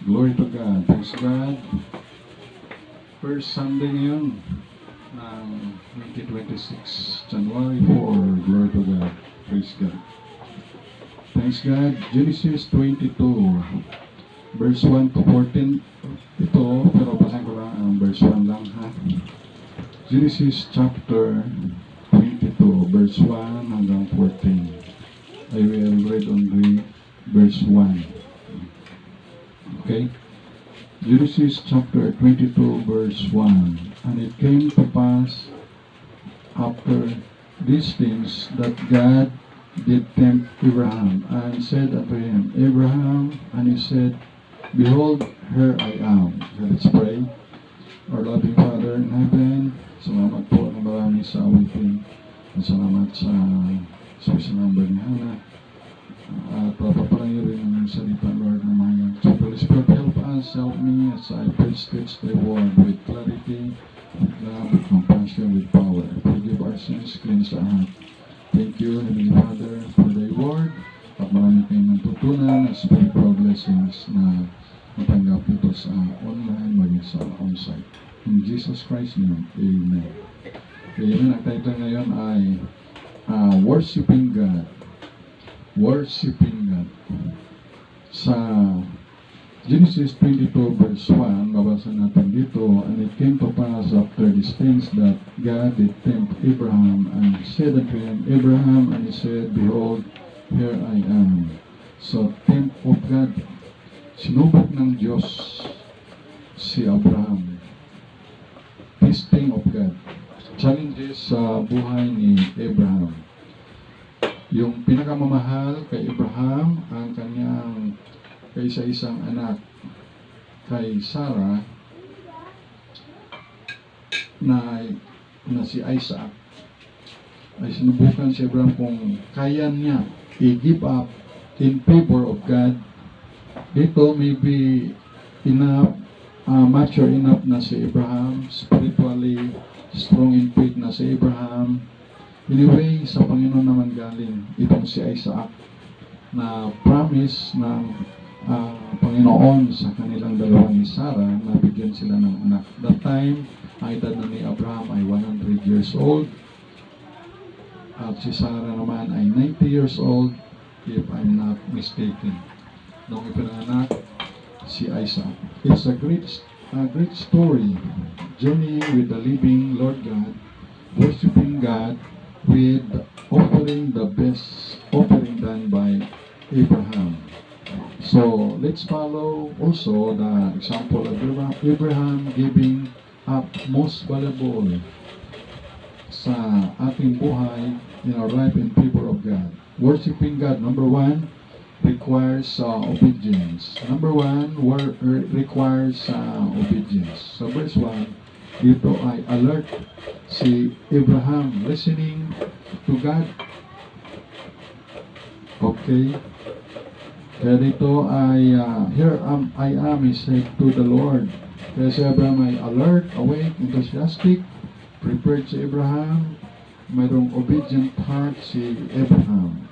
Glory to God. Praise God. First Sunday ngayon ng 2026, January 4. Glory to God. Praise God. Thanks God. Genesis 22, verse 1 to 14. Ito, pero basahin ko lang ang verse 1 lang ha. Genesis chapter 22, verse 1 hanggang 14. I will read only verse 1. Okay? Genesis chapter 22 verse 1. And it came to pass after these things that God did tempt Abraham and said unto him, Abraham, and he said, Behold, here I am. So let's pray. Our loving Father in heaven, salamat po na marami sa awitin. Salamat sa special number ni Hannah. At papapalayo rin ang salita, Lord, na mga so Holy Spirit, help us, help me as I preach the word with clarity, with love, with compassion, with power. Forgive our sins, cleanse our heart. Thank you, Heavenly Father, for thy word. At marami kayong natutunan na spiritual blessings na matanggap ito sa online, maging sa on-site. In Jesus Christ's name, Amen. Amen. Ang title ngayon ay Worshiping God. Worshiping God. Sa Genesis 22 verse 1, babasa natin dito, and it came to pass after these things that God did tempt Abraham and said unto him, Abraham, and he said, Behold, here I am. So, tempt of God. Sinubok ng Diyos si Abraham. Testing of God. Challenges sa buhay ni Abraham. Yung pinakamamahal kay Abraham, ang kanyang kaisa-isang anak kay Sarah na si Isaac, ay sinubukan si Abraham kung kaya niya i-give up in favor of God. Dito maybe enough, mature enough na si Abraham, spiritually strong in faith na si Abraham. Anyway, sa Panginoon naman galing itong si Isaac na promise ng Panginoon sa kanilang dalawa ni Sarah na bigyan sila ng anak. That time, ang edad na ni Abraham ay 100 years old at si Sarah naman ay 90 years old if I'm not mistaken. Nung ipinanganak si Isaac. It's a great story, journeying with the living Lord God, worshiping God, with offering the best offering done by Abraham. So, let's follow also the example of Abraham giving up most valuable sa ating buhay in our life in favor of God. Worshiping God, number one, requires obedience. Number one, requires obedience. So, verse 1, dito ay alert si Abraham listening to God. Okay. Kaya dito ay here I am, he said to the Lord. Kaya si Abraham ay alert, awake, enthusiastic, prepared si Abraham. Mayroong obedient heart si Abraham.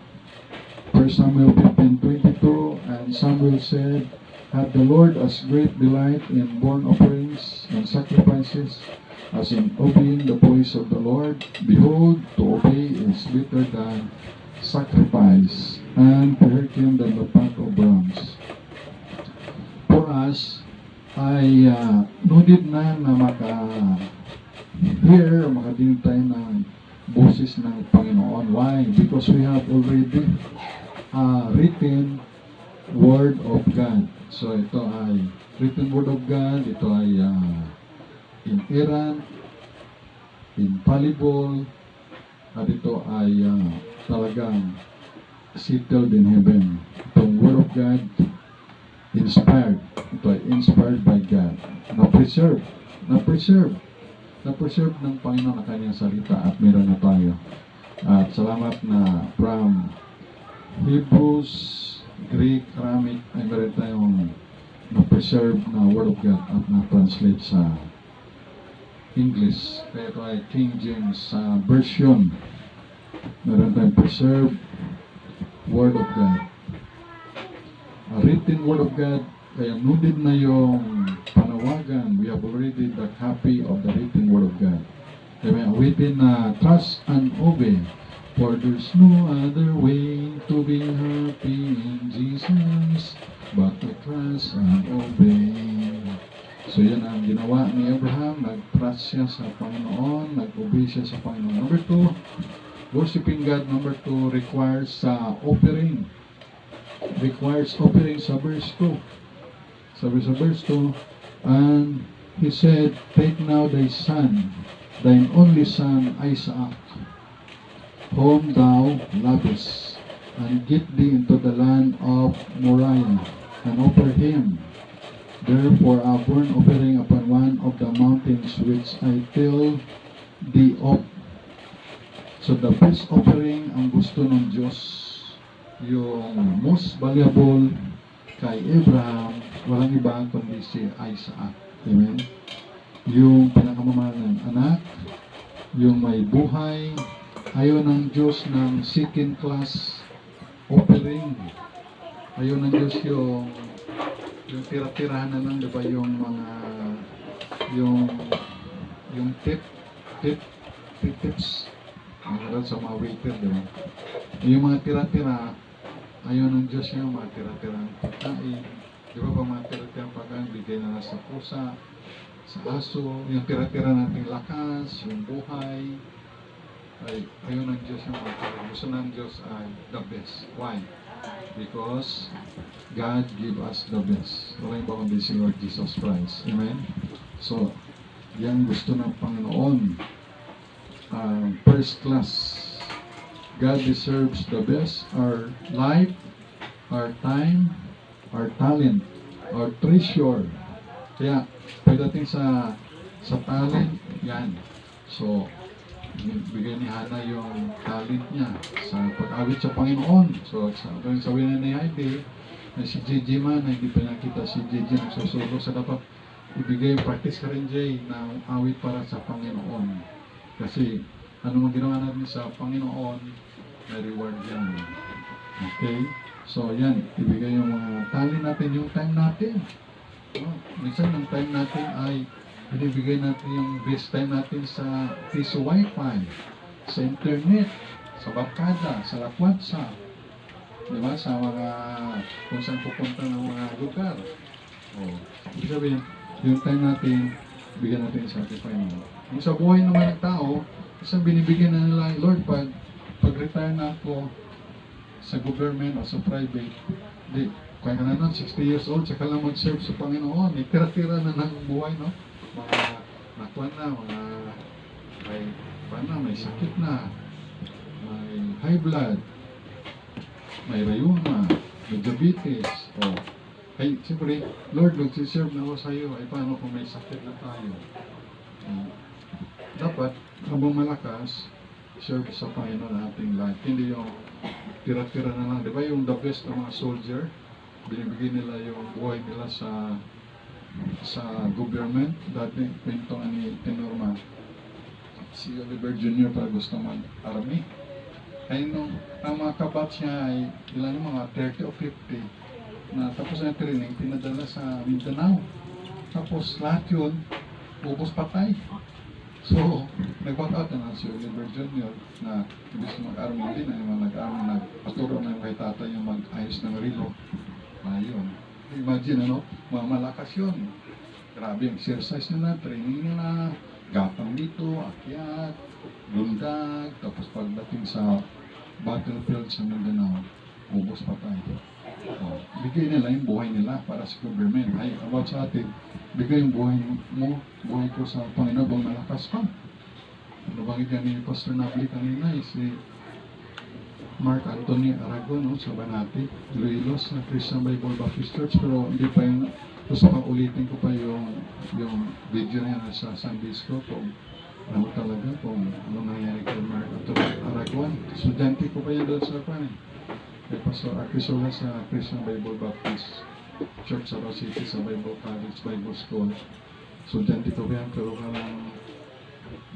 1 Samuel 15:22, and Samuel said, Had the Lord as great delight in burnt offerings and sacrifices as in obeying the voice of the Lord? Behold, to obey is better than sacrifice, and to hearken than the fat of rams. For us, ay no need na maka-hear, makadinig tayo ng boses ng Panginoon. Why? Because we have already written Word of God. So ito ay written Word of God, ito ay inerrant, infallible, at ito ay talagang settled in heaven. Itong Word of God, inspired. Ito ay inspired by God. Na-preserve ng Panginoon ang kanyang salita at meron na tayo. At salamat na from Hebrews, Greek, Aramaic, ay meron tayong na-preserve na Word of God at na-translate sa English. Kaya ito ay King James Version. Meron tayong preserved Word of God. A written Word of God Kaya nudid na yung panawagan. We have already the copy of the written word of God. Kaya awitin na trust and obey. For there's no other way to be happy in Jesus but to trust and obey. So yan ang ginawa ni Abraham. Nag-trust siya sa Panginoon. Nag-obey siya sa Panginoon. Number 2, worshiping God. Number 2 requires offering. Requires offering sa verse 2. Sabi sa verse 2, and he said, take now thy son, thine only son Isaac, whom thou lovest, and get thee into the land of Moriah, and offer him therefore a burnt offering upon one of the mountains which I tell thee of. So the best offering ang gusto ng Diyos, yung most valuable kay Abraham, walang iba kundi si Isaac. Amen? Yung pinakamamahal ng anak, yung may buhay, ayaw ng Diyos ng second class offering. Ayaw ng Diyos yung tira-tirahan na lang, diba, yung mga yung tips sa mga waiter, diba? Yung mga tira-tira, ayaw ng Diyos yung mga tira-tirang pagkain. Di ba mga tira-tirang pagkain, bigay na sa pusa, sa aso, yung tira-tira nating lakas, yung buhay, ay ayaw ng Diyos yung mga tira. Gusto ng Diyos ay the best. Why? Because God give us the best. Tuloy ba kundi si Lord Jesus Christ? Amen? So, yan gusto ng Panginoon. First class. God deserves the best. Our life, our time, our talent, our treasure. Kaya, pagdating sa talent, yan. So, bigyan ni Hannah yung talent niya sa pag-awit sa Panginoon. So, sabi na ni Heidi, na si JJ man, na hindi pa nakita si JJ nagsusulo sa dapat ibigay, practice ka rin, Jay, na awit para sa Panginoon. Kasi, ano mang ginawa natin sa Panginoon, may reward yan. Okay? So, yan. Ibigay yung mga talent natin, yung time natin. Minsan, yung time natin ay binibigay natin yung best time natin sa piso wifi, sa internet, sa barkada, sa lakwatsa. Diba? Sa mga, kung saan pupunta ng mga lugar. Ibig sabihin, yung time natin, bigyan natin sa ating Panginoon. Yung sa buhay naman ng tao, isang binibigyan na nila, Lord, pag-retire na ako sa government o sa private, di, kaya ka na nun, 60 years old, saka lang mag-serve sa Panginoon. Tira-tira na ng buhay, no? Mga nakuha na, may sakit na, may high blood, may rayuma, may diabetes, ay, siyempre, Lord, nagsiserve na ako sa iyo, ay paano kung may sakit na tayo? Dapat, habang malakas, serve sa Panginoon na ating life. Hindi yung tira-tira na lang. Di ba yung the best ng mga soldier, binibigay nila yung buhay nila sa government. Dati, kwento ni Tenorma, si Oliver Jr. para gusto mag-army. Ay nung ang mga kabatch niya ay ilan yung mga 30 o 50 na tapos na training, pinadala sa Mindanao. Tapos lahat yun, ubos patay. So, nag-back out na si Oliver Jr. na ibig mag-army din, ay mga nag-army, nagpaturo na yung kay tatay yung mag-ayos ng rilo. Ayun. Imagine, mga malakas yun. Grabe yung exercise nila, training nila, gapang dito, akyat, lundag, tapos pagdating sa battlefield sa Mindanao, ubos patay. Bigay nila yung buhay nila para sa government. Ay, about sa atin, bigay yung buhay mo, buhay ko sa Panginoon, bang malakas pa. Nabangit yan ni Pastor Nabli kanina, si Mark Anthony Aragon, sa Banati, Iloilos, na Christian Bible Baptist Church, pero hindi pa yung, gusto pang ulitin ko pa yung video na yan sa Sunday School, kung ano talaga, kung ano nangyari kay Mark Anthony Aragon. Estudyante ko pa yan doon sa kay Pastor Akisola sa Christian Bible Baptist Church sa City sa Bible College, Bible School. Estudyante ko pa yan, pero parang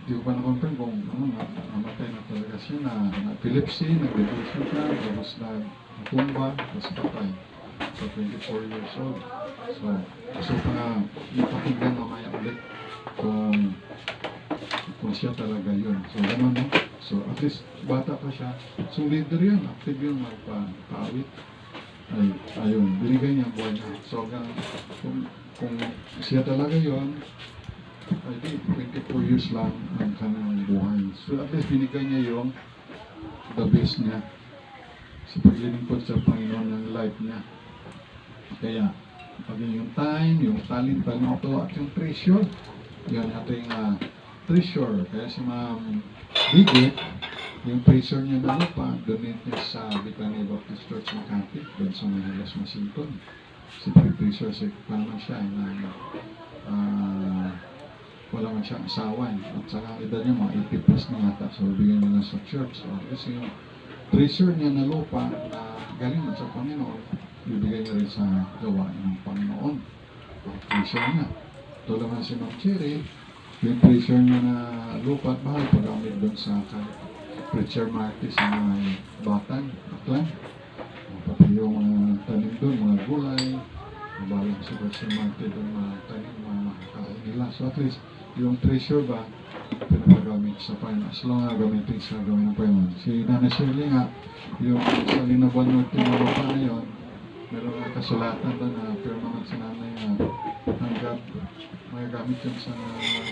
hindi ko pa na-confirm kung namatay na talaga siya, na epilepsy, nag-depression siya, tapos nagtumba, tapos patay. So 24 years old. So para ipakinggan mamaya ulit kung siya talaga yun. So, gano'n, no? So, at least, bata pa siya. So, leader yan. Active yun, magpa-awit. Ayun, binigay niya ang buhay niya. So, kung siya talaga yun, I think 24 years lang ang kanyang buhay. So, at least binigay niya yung the best niya sa paglilingkod sa Panginoon ng life niya. Kaya, paging yung time, yung talent, at yung treasure, yan ating treasure. Kaya si Ma'am Bridget, yung treasure niya na lupa, donate niya sa Bethany Baptist Church Makati, doon sa Mahilas, Washington. Si treasure, pa naman siya, wala man siyang asawa. At saka edad niya, mga 80 plus na yata. So, bigyan niya sa church. So, kasi yung treasure niya na lupa, na galing man sa Panginoon, ibigay niya rin sa gawain ng Panginoon. Ang treasure niya. Ito naman si Ma'am Cherry, yung treasure niya na lupa at bahal, pag-amit doon sa preacher Marty sa mga Batan, Aklan. Pati yung mga tanim doon, mga gulay, mabalang si preacher Marty doon, mga tanim, mga makakain nila. So at least, yung treasure ba, pinagamit sa Panginoon. As long as gamitin sa gawin ng Panginoon. Si Nana Shirley nga, yung sa Linaban Norte na lupa na yun, meron nga kasulatan doon na permanent sa nanay na hanggang magagamit yun sa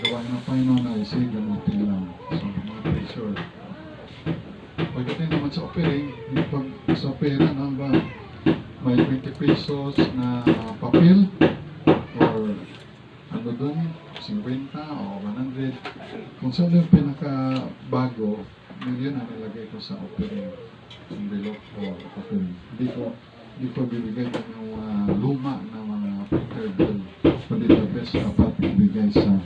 gawain ng Panginoon na isig, gamitin lang. So, mga treasure. Pagdating naman sa offering, pag sa pera, ba, may 20 pesos na papel or ano doon, 50 o 100. Kung saan yung pinakabago, yun ang nilagay ko sa offering. Envelope o offering. Hindi ko bibigay ng luma na mga paper bill. Kundi the best dapat bibigay sa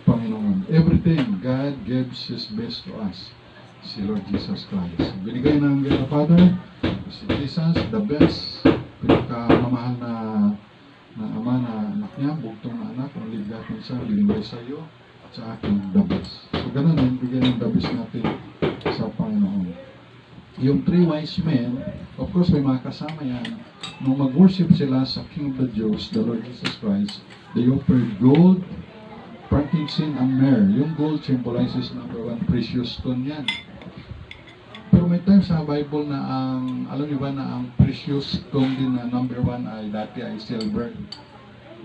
Panginoon. Everything God gives His best to us. Si Lord Jesus Christ. Binigay ng God the Father, si Jesus, the best, pinakamamahal na ama na anak niya, bugtong na anak, ang ligatin siya, binigay sa iyo, at sa akin, the best. So, ganun din, bigay ng the best natin sa Panginoon. Yung 3 wise men, of course, may mga kasama yan. Nung mag-worship sila sa King of the Jews, the Lord Jesus Christ, they offered gold, frankincense, and myrrh. Yung gold symbolizes number 1, precious stone yan. Pero may time sa Bible na alam niyo ba na ang precious stone din na number 1 ay dati ay silver.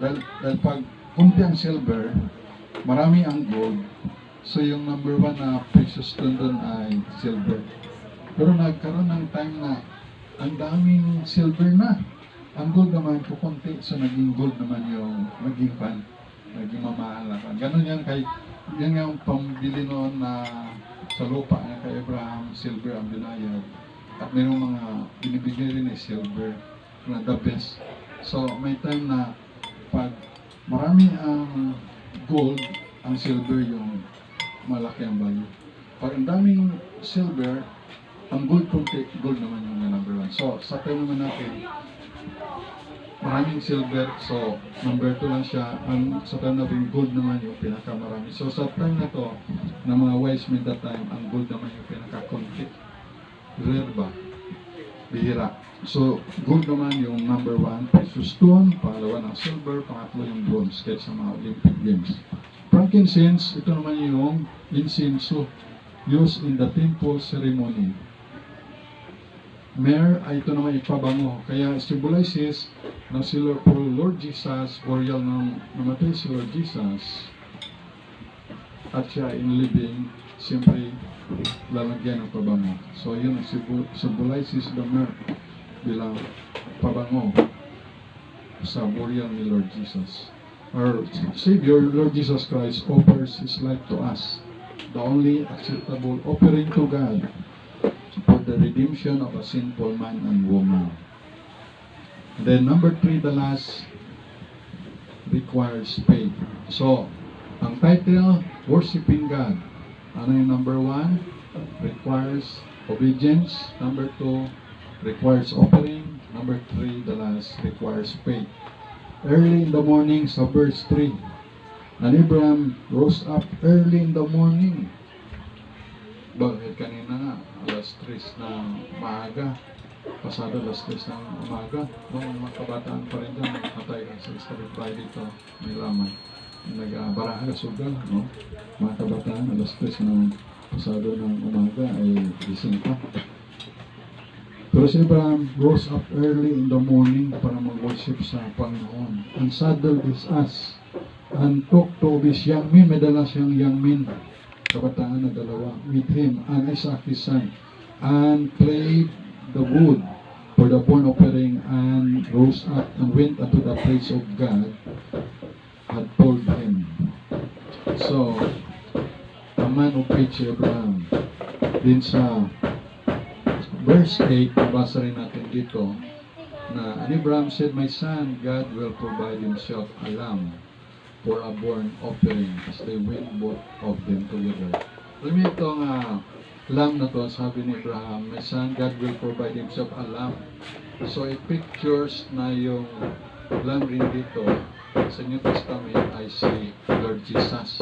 Dahil pag kunti ang silver, marami ang gold. So yung number 1 na precious stone doon ay silver. Pero nagkaroon ng time na ang daming silver na. Ang gold naman kukunti, so naging gold naman yung naging mamahal na pan. Ganun yan yan yung pambili noon na sa lupa na kay Abraham, silver ang binayad. At mayroong mga binibigay rin ay silver na the best. So may time na pag marami ang gold, ang silver yung malaki ang value. Pag ang daming silver, ang gold konti, gold naman yung number 1. So sa time naman natin, maraming silver, so number 2 lang siya. Ang sa time natin, gold naman yung pinakamarami. So sa time na to, ng mga wise men that time, ang gold naman yung pinakakonti. Rare ba? Bihira. So gold naman yung number 1, precious stone, pangalawa ng silver, pangatlo yung bronze, kahit sa mga Olympic Games. Frankincense, ito naman yung incense used in the temple ceremony. Myrrh ay ito naman ipabango. Kaya symbolizes na si Lord Jesus, burial ng namatay si Lord Jesus, at siya in living, siyempre lalagyan ng pabango. So yun ang symbolizes the myrrh bilang pabango sa burial ni Lord Jesus. Our Savior, Lord Jesus Christ, offers His life to us, the only acceptable offering to God for the redemption of a sinful man and woman. And then number 3, the last, requires faith. So, ang title, Worshiping God. Ano yung number 1? Requires obedience. Number 2, requires offering. Number 3, the last, requires faith. Early in the morning, sa verse 3, and Abraham rose up early in the morning. Bakit kanina nga, alas 3 na maaga. pasado alas 3 ng umaga. Nung mga kabataan pa rin dyan, nakatay sa Starry Friday dito, may laman. Nagbaraha sugal, no? Mga kabataan, alas 3 ng pasado ng umaga ay gising pa. Pero si Abraham rose up early in the morning para mag-worship sa Panginoon. And saddled his ass and took two of his young men, may dala siyang young men, kabataan na dalawa, with him and Isaac his son, and played the wood for the burnt offering, and rose up and went unto the place of God had told him. So, a man of faith si Abraham. Din sa verse 8, nabasa rin natin dito, na and Abraham said, my son, God will provide himself a lamb for a burnt offering as they went both of them together. Alam niyo itong lamb na to, sabi ni Abraham, my son, God will provide himself a lamb. So it pictures na yung lamb rin dito sa New Testament ay si Lord Jesus.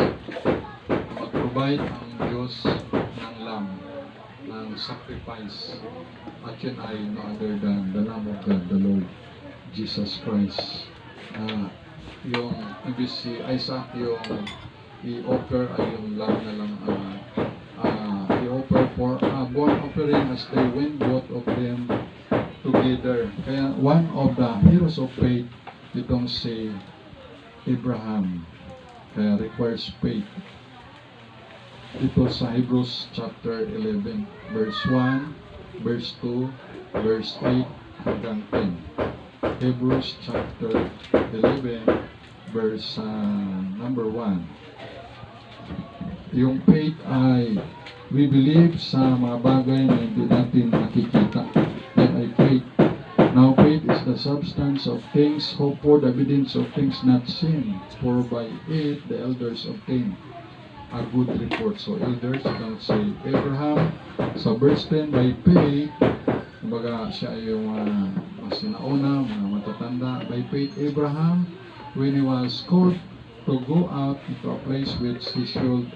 Mag-provide ang Diyos ng lamb, ng sacrifice. At yun ay no other than the Lamb of God, the Lord Jesus Christ. Yung imbis si Isaac, yung i-offer ay yung lamb na lang i-offer for a burnt offering as they went both of them together. Kaya one of the heroes of faith itong si Abraham. Kaya requires faith. Ito sa Hebrews chapter 11, verse 1, verse 2, verse 8 hanggang 10. Hebrews chapter 11, verse number 1. Yung faith ay we believe sa mga bagay na hindi natin nakikita. Yan ay faith. Now faith is the substance of things hoped for, the evidence of things not seen. For by it the elders obtained a good report. So elders, don't say Abraham. Sa verse 10, by faith, kumbaga siya ay yung sinauna, mga matatanda. By faith, Abraham, when he was called to go out into a place which he should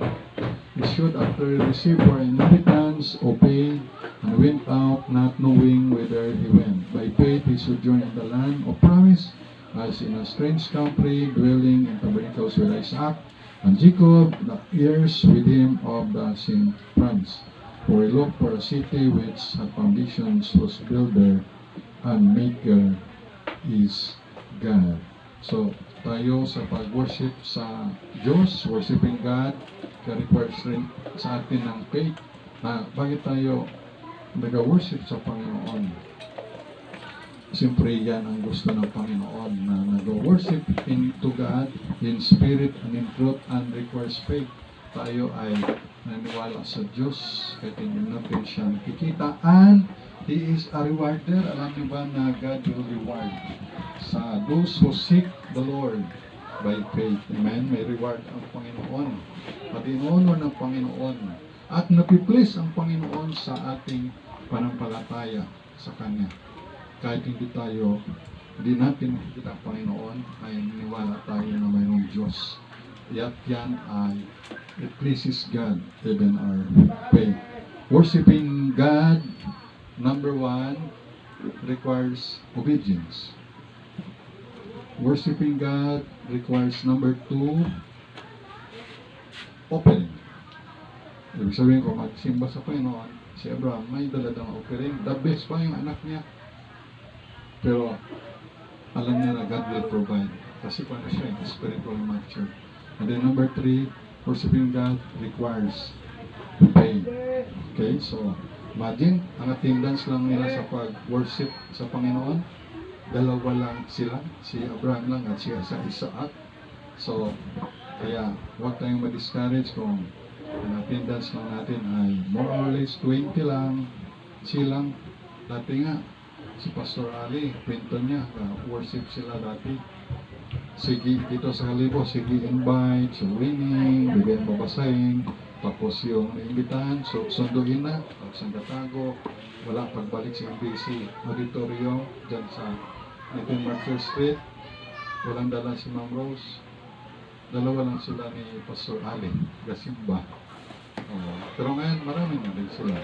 after receive for inheritance, obey, and went out not knowing whither he went. By faith, he sojourned in the land of promise, as in a strange country, dwelling in tabernacles with Isaac, and Jacob, the heirs with him of the same promise. For he looked for a city which had foundations, whose builder and maker is God. So, tayo sa pag-worship sa Diyos, worshiping God, requires rin sa atin ng faith. Bakit tayo nag-worship sa Panginoon? Siyempre yan ang gusto ng Panginoon, na nag-worship into God in spirit and in truth, and requires faith. Tayo ay naniwala sa Diyos kahit hindi natin siya nakikita, and He is a rewarder. Alam niyo ba na God will reward sa those who seek the Lord by faith? Amen? May reward ang Panginoon. At inuuno ng Panginoon. At napiplease ang Panginoon sa ating panampalataya sa Kanya. Kahit hindi natin nakikita ang Panginoon, ay niniwala tayo na mayroong Diyos. At yan ay it pleases God, even our faith. Worshiping God, number 1, requires obedience. Worshiping God requires number 2, offering. Ibig sabihin ko, magsimba sa Panginoon, si Abraham may daladang offering. The best pa yung anak niya. Pero alam niya na God will provide. Kasi paano siya, spiritual mature. And then number 3, worshiping God requires faith. Okay, so imagine, ang attendance lang nila sa pag-worship sa Panginoon, dalawa lang sila, si Abraham lang at siya sa Isaac. So, kaya huwag tayong ma-discourage kung ang attendance lang natin ay more or less 20 lang, silang. Dati nga, si Pastor Ali, kwento niya, worship sila dati. Sige, dito sa Kalibo, sige invite, so winning, bigyan babasahin, tapos yung imbitahan, so sunduin na, pag San Gatago, wala pagbalik sa MBC auditorium, dyan sa 19 Martyr Street, walang dala si Ma'am Rose, dalawa lang sila ni Pastor Ali, Gasimba. Oo. Pero ngayon, marami na din sila.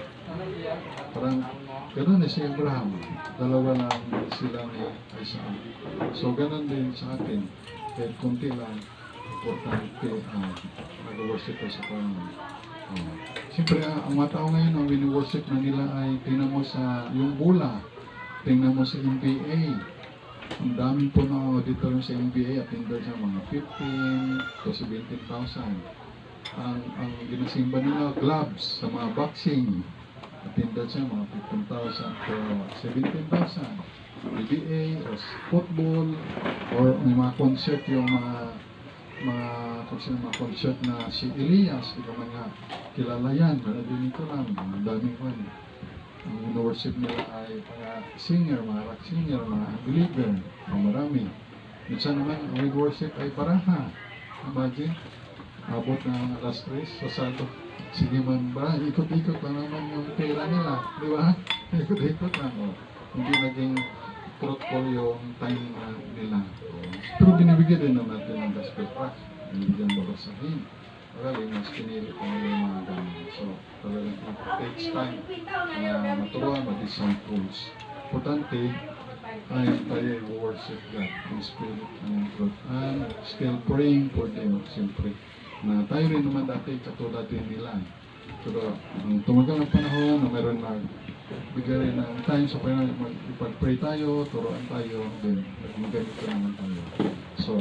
Parang, gano'n eh si Abraham. Dalawa lang sila ni Isaac. So, gano'n din sa atin. Kahit kunti lang, importante mag-worship ka sa Panginoon. Oh. Siyempre, ang mga tao ngayon, ang wini-worship na nila ay tingnan mo sa yung bola, tingnan mo sa NBA. Ang daming po ng auditor sa NBA at hindi sa mga 15 to 17,000. Ang ginasimba nila, gloves sa mga boxing, at hindi siya mga 15,000 to 17,000. PBA o football or may mga concert yung mga concert na si Elias, ikaw man nga kilala yan, pero din ito lang, ang daming fan. Ang worship nila ay mga singer, mga rock singer, mga believer, marami. Minsan naman, ang worship ay baraha. Imagine, abot na alas 3, sasado. Sige man ba, ikot-ikot lang naman yung pera nila, di ba? Ikot-ikot lang, oh. Hindi naging fruitful yung time nila. Oh. Pero binibigyan din naman natin ng gospel track. Binibigyan babasahin. Well, mas pinili ko nila yung mga ganun. So, talagang it takes time na maturuan, ma-disciples. Importante ay tayo worship God in spirit and in truth. And still praying for them, siyempre. Na tayo rin naman dati katulad din nila. Pero tumagal ang panahon na meron bigay rin ng time sa ipag-pray tayo, turuan tayo, then maganito naman tayo. So,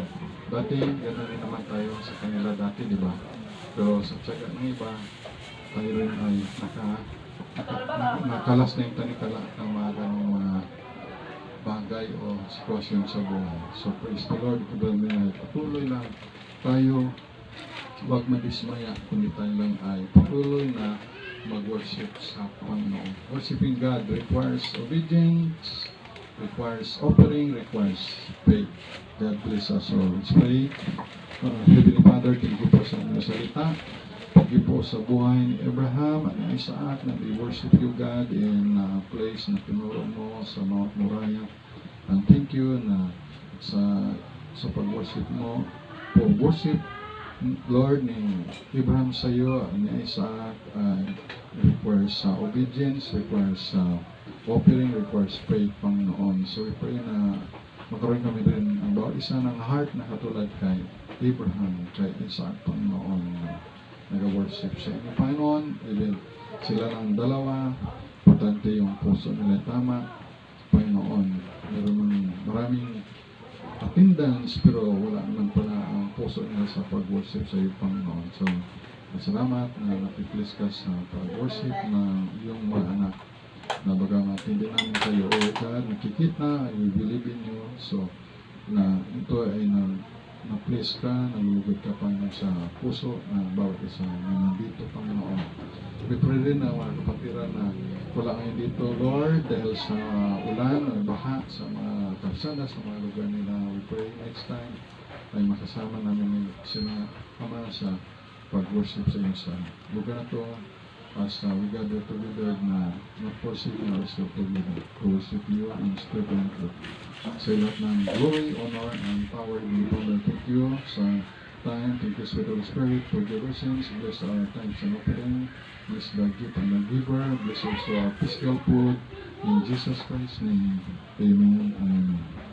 dati, gano'n rin naman tayo sa kanila dati, di ba? Pero sa tsaga ng iba, tayo rin ay nakalas na yung tanikala ng mga ganong mga bagay o sitwasyon sa buhay. So, praise the Lord, patuloy lang tayo, huwag madismaya, kundi tayo lang ay patuloy na mag-worship sa Panginoon. Worshiping God requires obedience, requires offering, requires faith. God bless us all. Let's pray. Heavenly Father, thank you po sa inyong salita. Thank you po sa buhay ni Abraham at ni Isaac na we worship you, God, in a place na tinuro mo sa Mount Moriah. And thank you na sa pag-worship mo, po worship Lord ni Abraham sa iyo, ni Isaac, requires obedience, requires offering, requires faith, Panginoon. So we pray na magkaroon kami rin ang bawat isa ng heart na katulad kay Abraham, kay Isaac, Panginoon, na nag-worship sa inyo, Panginoon. Even sila ng dalawa, importante yung puso nila tama, Panginoon. Meron maraming attendance, pero wala naman pala ang puso nila sa pag-worship sa iyo, Panginoon. So, salamat na napiplis ka sa pag-worship ng iyong mga anak na bagamat hindi namin kayo, O God, nakikita, we believe in you. So, na ito ay na-place ka, nalulugod ka pa sa puso na bawat isa na nandito, Panginoon. We pray rin na mga kapatiran na wala ngayon dito, Lord, dahil sa ulan o baha sa mga kalsada, sa mga lugar nila. We pray next time ay makasama namin sila Ama sa pag-worship sa iyo sa lugar na ito. As we gather together na not forsaking ourselves together to worship you in spirit and truth. Sa lahat ng glory, honor, and power, we thank you sa time. Thank you, Sweet Holy Spirit, for your blessings. Bless our thanks and offering. Bless the gift and the giver. Bless also our physical food. In Jesus Christ's name, amen and amen.